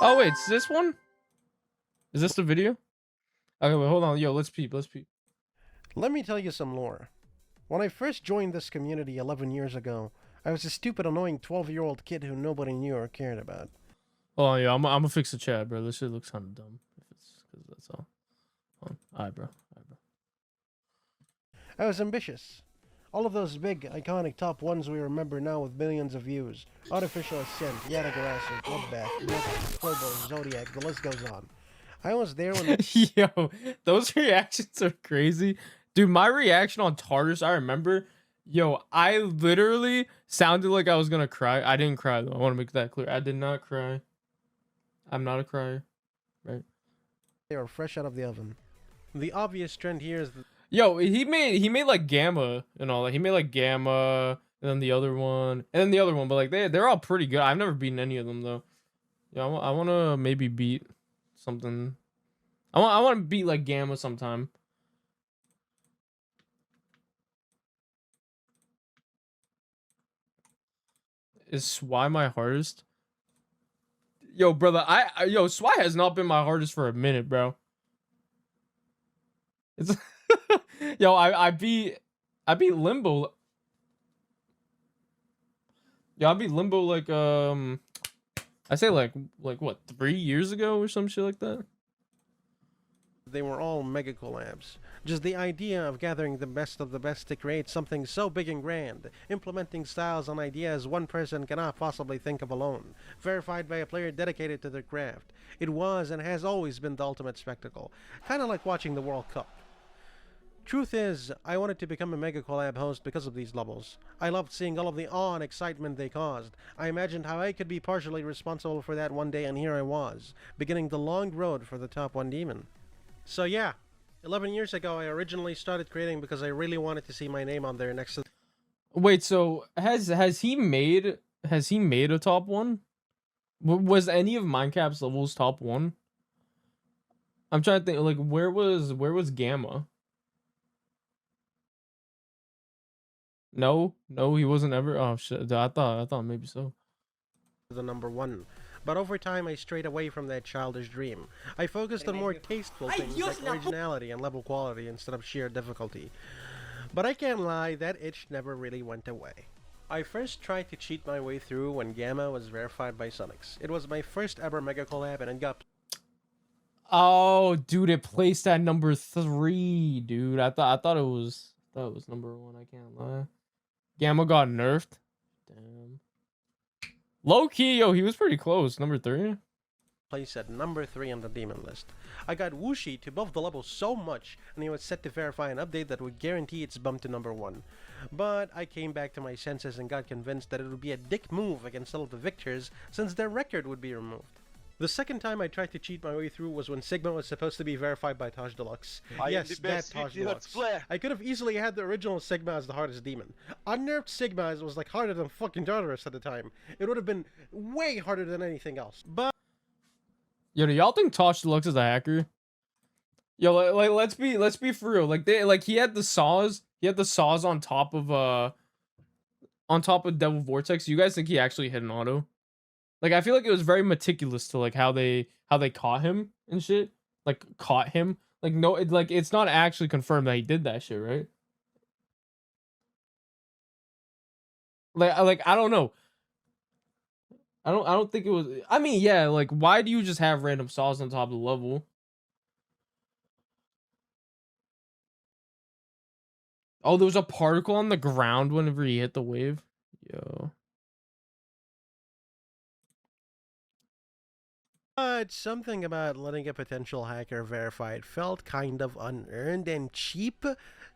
Oh wait, it's this one? Is this the video? Okay, wait, hold on. Yo, let's peep. Let's peep. Let me tell you some lore. When I first joined this community 11 years ago, I was a stupid, annoying 12-year-old kid who nobody knew or cared about. Oh yeah, I'm gonna fix the chat, bro. This shit looks kind of dumb. If it's because that's all. Alright, bro. Alright, bro. I was ambitious. All of those big, iconic top ones we remember now with millions of views. Artificial Ascent, Yadagarasa, Bloodbath, Myth, Phobos, Zodiac, the list goes on. I was there when... Yo, those reactions are crazy. Dude, my reaction on Tartarus, I remember. Yo, I literally sounded like I was gonna cry. I didn't cry though. I want to make that clear. I did not cry. I'm not a crier. Right? They were fresh out of the oven. The obvious trend here is that... Yo, he made like Gamma and all that. He made like Gamma and then the other one and then the other one, but like they're all pretty good. I've never beaten any of them though. Yeah, I want to maybe beat something. I want to beat like Gamma sometime. Is Swai my hardest? Yo, brother, yo, Swai has not been my hardest for a minute, bro. It's yo, I beat Limbo. Yeah, I beat Limbo like I say like what, 3 years ago or some shit like that. They were all mega collabs. Just the idea of gathering the best of the best to create something so big and grand, implementing styles and ideas one person cannot possibly think of alone, verified by a player dedicated to their craft. It was and has always been the ultimate spectacle, kinda like watching the World Cup. Truth is, I wanted to become a mega collab host because of these levels. I loved seeing all of the awe and excitement they caused. I imagined how I could be partially responsible for that one day, and here I was, beginning the long road for the top 1 demon. So yeah, 11 years ago I originally started creating because I really wanted to see my name on there next to... Wait, so has he made a top 1? Was any of MindCap's levels top 1? I'm trying to think, like where was Gamma? No, he wasn't ever. Oh shit, I thought maybe so. The number 1. But over time I strayed away from that childish dream. I focused on more tasteful things like originality and level quality instead of sheer difficulty. But I can't lie, that itch never really went away. I first tried to cheat my way through when Gamma was verified by Sonics. It was my first ever mega collab and it got... Oh, dude, it placed at number 3, dude. I thought it was number 1. I can't lie. Gamma got nerfed. Damn. Low key, yo, he was pretty close. Number 3. Place at number 3 on the demon list. I got Wushi to buff the level so much, and he was set to verify an update that would guarantee its bump to number 1. But I came back to my senses and got convinced that it would be a dick move against all of the victors, since their record would be removed. The second time I tried to cheat my way through was when Sigma was supposed to be verified by Taj Deluxe. Yes, that Taj Deluxe. I could have easily had the original Sigma as the hardest demon. Unnerved Sigma was like harder than fucking Tartarus at the time. It would have been way harder than anything else. But Yo, do y'all think Taj Deluxe is a hacker? Yo, like let's be for real. Like he had the saws. He had the saws on top of Devil Vortex. You guys think he actually hit an auto? Like I feel like it was very meticulous to like how they caught him and shit. Like caught him. Like no, it's not actually confirmed that he did that shit, right? Like I don't know. I don't think it was. I mean, yeah. Like why do you just have random saws on top of the level? Oh, there was a particle on the ground whenever he hit the wave. Yo. But something about letting a potential hacker verify it felt kind of unearned and cheap,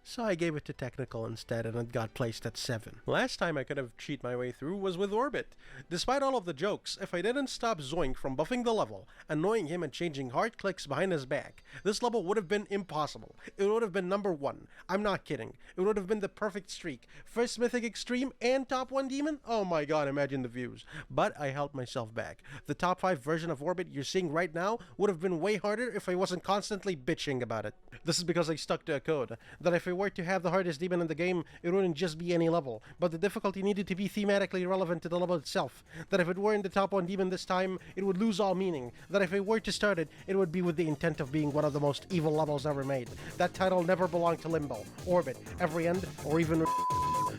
so I gave it to technical instead and it got placed at 7. Last time I could have cheated my way through was with Orbit. Despite all of the jokes, if I didn't stop Zoink from buffing the level, annoying him and changing hard clicks behind his back, this level would have been impossible. It would have been number 1. I'm not kidding. It would have been the perfect streak. First Mythic Extreme and top 1 demon? Oh my god, imagine the views. But I held myself back. The top 5 version of Orbit shit you're seeing right now would have been way harder if I wasn't constantly bitching about it. This is because I stuck to a code, that if I were to have the hardest demon in the game, it wouldn't just be any level, but the difficulty needed to be thematically relevant to the level itself, that if it weren't the top 1 demon this time, it would lose all meaning, that if I were to start it, it would be with the intent of being one of the most evil levels ever made. That title never belonged to Limbo, Orbit, Every End, or even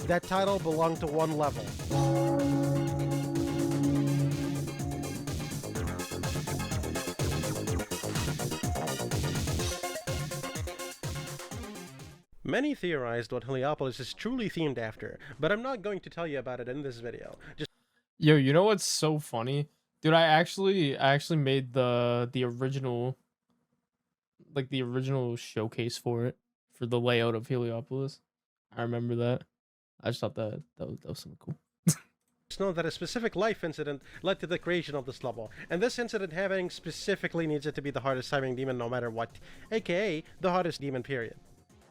that title belonged to one level. Many theorized what Heliopolis is truly themed after, but I'm not going to tell you about it in this video. Yo, you know what's so funny? Dude, I actually made the original, like the original showcase for it, for the layout of Heliopolis. I remember that. I just thought that was something cool. Just know that a specific life incident led to the creation of this level, and this incident happening specifically needs it to be the hardest timing demon no matter what, aka the hardest demon period.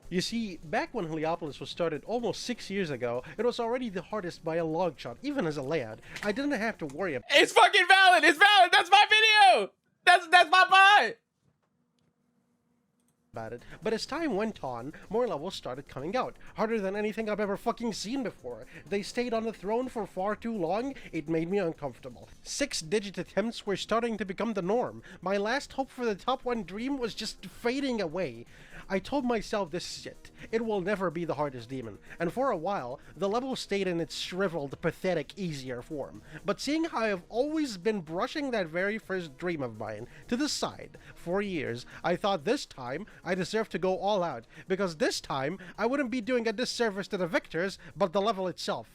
You see, back when Heliopolis was started almost 6 years ago, it was already the hardest by a long shot, even as a lad. I didn't have to worry about It's fucking valid! It's valid! That's my video! That's my buy! it, but as time went on, more levels started coming out, harder than anything I've ever fucking seen before. They stayed on the throne for far too long, it made me uncomfortable. 6-digit attempts were starting to become the norm. My last hope for the top 1 dream was just fading away. I told myself this is it. It will never be the hardest demon, and for a while, the level stayed in its shriveled, pathetic, easier form. But seeing how I've always been brushing that very first dream of mine to the side for years, I thought this time I deserved to go all out, because this time I wouldn't be doing a disservice to the victors, but the level itself.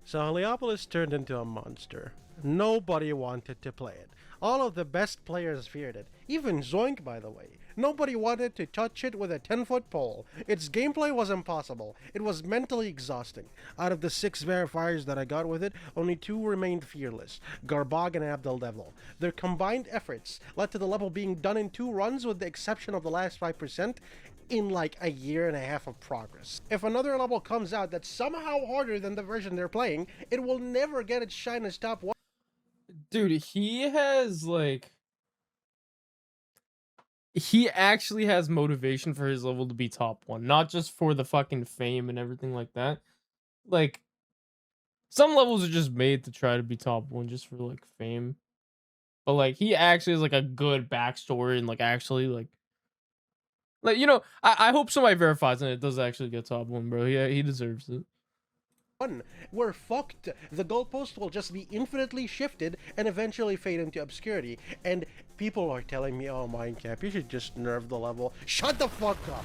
So Heliopolis turned into a monster. Nobody wanted to play it. All of the best players feared it. Even Zoink, by the way. Nobody wanted to touch it with a 10-foot pole. Its gameplay was impossible. It was mentally exhausting. Out of the 6 verifiers that I got with it, only 2 remained fearless, Garbog and Abdel Devil. Their combined efforts led to the level being done in 2 runs with the exception of the last 5%, in like a year and a half of progress. If another level comes out that's somehow harder than the version they're playing, it will never get its shine as top 1. Dude, he has like... He actually has motivation for his level to be top 1, not just for the fucking fame and everything like that. Like, some levels are just made to try to be top 1 just for like fame. But like, he actually has like a good backstory and like actually like you know, I hope somebody verifies and it does actually get top 1, bro. Yeah, he deserves it. We're fucked. The goalpost will just be infinitely shifted and eventually fade into obscurity. And people are telling me, oh, MindCap, you should just nerf the level. Shut the fuck up.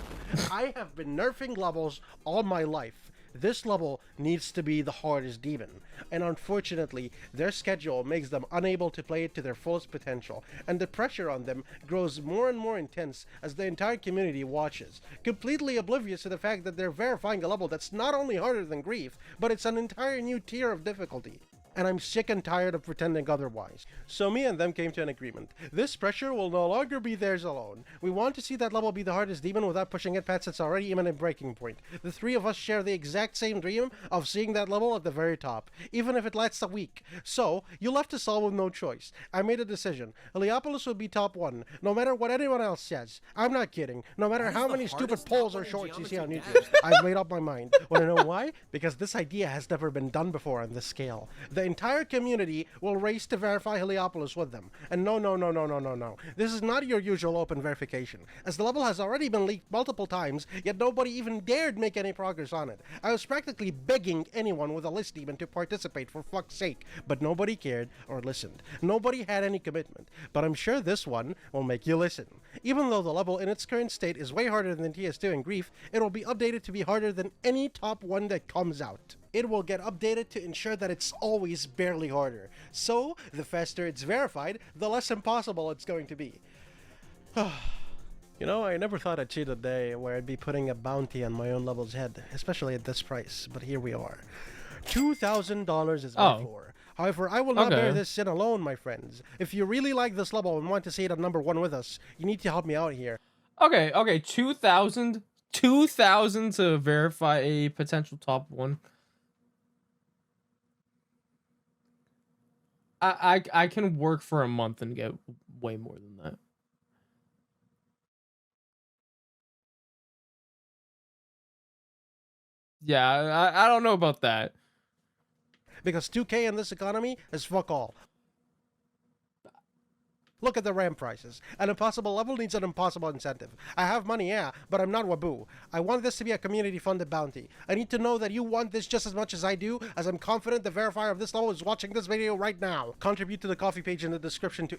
I have been nerfing levels all my life. This level needs to be the hardest demon, and unfortunately, their schedule makes them unable to play it to their fullest potential, and the pressure on them grows more and more intense as the entire community watches, completely oblivious to the fact that they're verifying a level that's not only harder than Grief, but it's an entire new tier of difficulty. And I'm sick and tired of pretending otherwise. So me and them came to an agreement. This pressure will no longer be theirs alone. We want to see that level be the hardest demon without pushing it past its already imminent breaking point. The 3 of us share the exact same dream of seeing that level at the very top, even if it lasts a week. So, you left us all with no choice. I made a decision. Heliopolis will be top 1, no matter what anyone else says. I'm not kidding. No matter how many stupid polls or shorts you see on YouTube. I've made up my mind. Want to know why? Because this idea has never been done before on this scale. The entire community will race to verify Heliopolis with them. And no. This is not your usual open verification, as the level has already been leaked multiple times, yet nobody even dared make any progress on it. I was practically begging anyone with a list demon to participate for fuck's sake, but nobody cared or listened. Nobody had any commitment, but I'm sure this one will make you listen. Even though the level in its current state is way harder than TS2 and Grief, it will be updated to be harder than any top 1 that comes out. It will get updated to ensure that it's always barely harder. So, the faster it's verified, the less impossible it's going to be. You know, I never thought I'd see the day where I'd be putting a bounty on my own level's head, especially at this price, but here we are. $2,000 is my floor. However, I will not bear this sin alone, my friends. If you really like this level and want to see it at number 1 with us, you need to help me out here. Okay, 2,000 to verify a potential top 1. I can work for a month and get way more than that. Yeah, I don't know about that. Because 2K in this economy is fuck all. Look at the RAM prices. An impossible level needs an impossible incentive. I have money, yeah, but I'm not Waboo. I want this to be a community-funded bounty. I need to know that you want this just as much as I do, as I'm confident the verifier of this level is watching this video right now. Contribute to the coffee page in the description to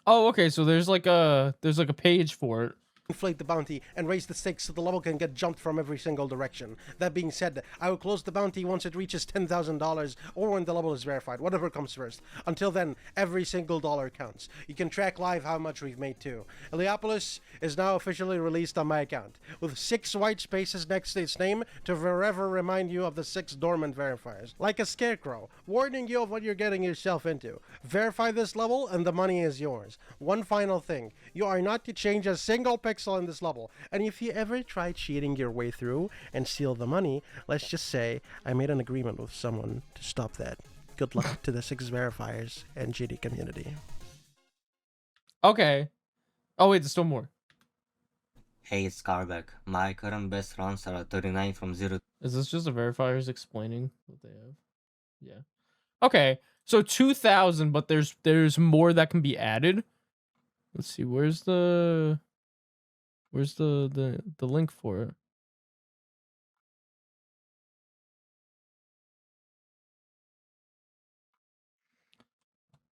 Oh, okay, so there's like a page for it. inflate the bounty and raise the stakes so the level can get jumped from every single direction. That being said, I will close the bounty once it reaches $10,000 or when the level is verified, whatever comes first. Until then, every single dollar counts. You can track live how much we've made too. Heliopolis is now officially released on my account, with 6 white spaces next to its name to forever remind you of the 6 dormant verifiers. Like a scarecrow, warning you of what you're getting yourself into. Verify this level and the money is yours. One final thing, you are not to change a single pixel in this level, and if you ever try cheating your way through and steal the money, let's just say I made an agreement with someone to stop that. Good luck to the 6 verifiers and GD community. Okay. Oh wait, there's still more. Hey, it's Scarbeck. My current best runs are 39 from 0. Is this just the verifiers explaining what they have? Yeah. Okay. So 2,000, but there's more that can be added. Let's see. Where's the link for it?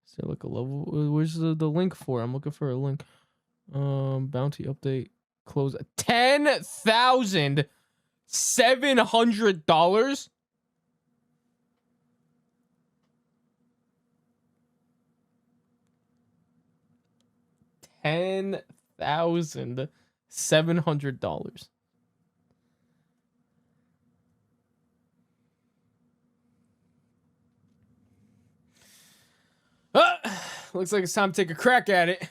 Is there like a level? Where's the link for it? I'm looking for a link. Bounty update close at $10,700. $10,700. Looks like it's time to take a crack at it.